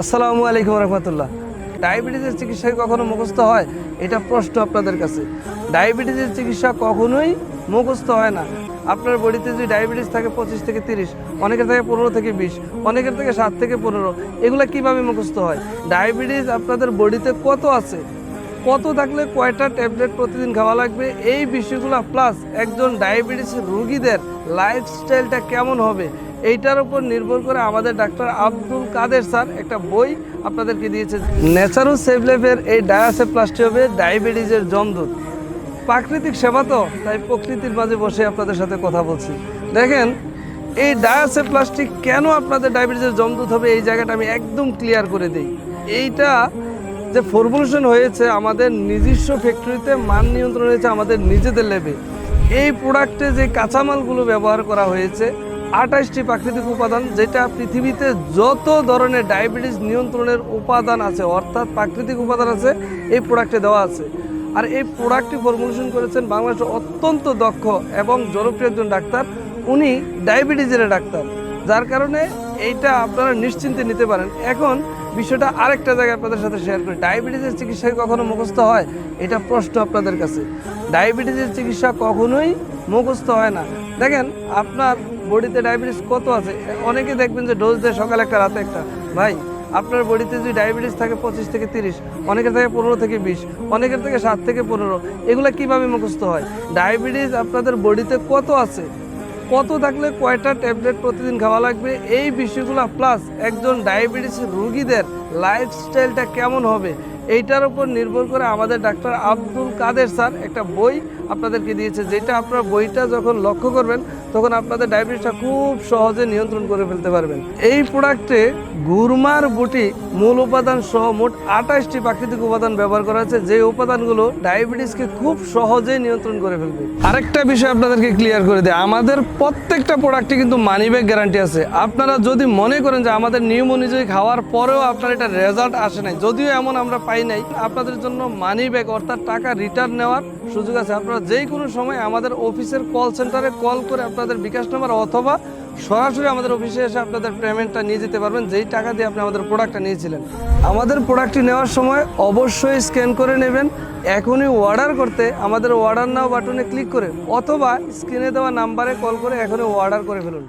আসসালামু আলাইকুম রহমতুল্লাহ। ডায়াবেটিসের চিকিৎসা কখনো মুখস্থ হয়? এটা প্রশ্ন আপনাদের কাছে। ডায়াবেটিসের চিকিৎসা কখনোই মুখস্থ হয় না। আপনার বডিতে যদি ডায়াবেটিস থাকে 25 থেকে 30, অনেকের থেকে 15 থেকে 20, অনেকের থেকে 7 থেকে 15, এগুলো কিভাবে মুখস্থ হয়? ডায়াবেটিস আপনাদের বডিতে কত আছে, কত থাকলে কয়টা ট্যাবলেট প্রতিদিন খাওয়া লাগবে, এই বিষয়গুলো প্লাস একজন ডায়াবেটিস রোগীদের লাইফস্টাইলটা কেমন হবে, এইটার উপর নির্ভর করে আমাদের ডাক্তার আব্দুল কাদের স্যার একটা বই আপনাদেরকে দিয়েছে। ন্যাচারাল সেভলেভের এই ডায়াসেপ্লাস্টি হবে ডায়াবেটিসের জমদূত। প্রাকৃতিক সেবা তো, তাই প্রকৃতির মাঝে বসে আপনাদের সাথে কথা বলছি। দেখেন, এই ডায়াসেপ্লাস্টি কেন আপনাদের ডায়াবেটিসের জমদূত হবে, এই জায়গাটা আমি একদম ক্লিয়ার করে দিই। এইটা যে ফর্মুলেশন হয়েছে আমাদের নিজস্ব ফ্যাক্টরিতে, মান নিয়ন্ত্রণ হয়েছে আমাদের নিজেদের ল্যাবে। এই প্রোডাক্টে যে কাঁচামালগুলো ব্যবহার করা হয়েছে 28টি প্রাকৃতিক উপাদান, যেটা পৃথিবীতে যত ধরনের ডায়াবেটিস নিয়ন্ত্রণের উপাদান আছে, অর্থাৎ প্রাকৃতিক উপাদান আছে, এই প্রোডাক্টে দেওয়া আছে। আর এই প্রোডাক্টটি ফর্মুলেশন করেছেন বাংলাদেশের অত্যন্ত দক্ষ এবং জনপ্রিয় একজন ডাক্তার। উনি ডায়াবেটিসের ডাক্তার, যার কারণে এইটা আপনারা নিশ্চিন্তে নিতে পারেন। এখন বিষয়টা আরেকটা জায়গায় আপনাদের সাথে শেয়ার করি। ডায়াবেটিসের চিকিৎসা কখনো মুখস্থ হয়? এটা প্রশ্ন আপনাদের কাছে। ডায়াবেটিসের চিকিৎসা কখনোই মুখস্থ হয় না। দেখেন, আপনার বডিতে ডায়াবেটিস কত আছে, অনেকে দেখবেন যে ডোজ দেয় সকালে একটা রাতে একটা। ভাই, আপনার বডিতে যদি ডায়াবেটিস থাকে 25 থেকে 30, অনেকের থেকে 15 থেকে 20, অনেকের থেকে 7 থেকে 15, এগুলো কিভাবে মুখস্থ হয়? ডায়াবেটিস আপনাদের বডিতে কত আছে, কত থাকলে কয়টা ট্যাবলেট প্রতিদিন খাওয়া লাগবে, এই বিষয়গুলো প্লাস একজন ডায়াবেটিস রোগীদের লাইফস্টাইলটা কেমন হবে, এইটার উপর নির্ভর করে আমাদের ডাক্তার আব্দুল কাদের স্যার একটা বই আপনাদেরকে দিয়েছে। যেটা আপনার বইটা যখন লক্ষ্য করবেন তখন আপনাদের ডায়াবেটিসটা খুব সহজে নিয়ন্ত্রণ করে ফেলতে পারবেন। এই প্রোডাক্টে গুরমার বুটি মূল উপাদান সহ মোট 28টি প্রাকৃতিক উপাদান ব্যবহার করা হয়েছে, যে উপাদানগুলো ডায়াবেটিসকে খুব সহজে নিয়ন্ত্রণ করে ফেলবে। আরেকটা বিষয় আপনাদেরকে ক্লিয়ার করে দেয়, আমাদের প্রত্যেকটা প্রোডাক্টে কিন্তু মানি ব্যাক গ্যারান্টি আছে। আপনারা যদি মনে করেন যে আমাদের নিয়ম অনুযায়ী খাওয়ার পরেও আপনার এটা রেজাল্ট আসে নাই, যদিও এমন আমরা পাই নাই, আপনাদের জন্য মানি ব্যাক অর্থাৎ টাকা রিটার্ন নেওয়ার সুযোগ আছে। আপনারা যে কোনো সময় আমাদের অফিসের কল সেন্টারে কল করে আপনাদের বিকাশ নাম্বার অথবা সরাসরি আমাদের অফিসে এসে আপনাদের পেমেন্টটা নিয়ে যেতে পারবেন, যেই টাকা দিয়ে আপনি আমাদের প্রোডাক্টটা নিয়েছিলেন। আমাদের প্রোডাক্টটি নেওয়ার সময় অবশ্যই স্ক্যান করে নেবেন। এখনই অর্ডার করতে আমাদের অর্ডার নাও বাটনে ক্লিক করে অথবা স্ক্রিনে দেওয়া নাম্বারে কল করে এখনই অর্ডার করে ফেলুন।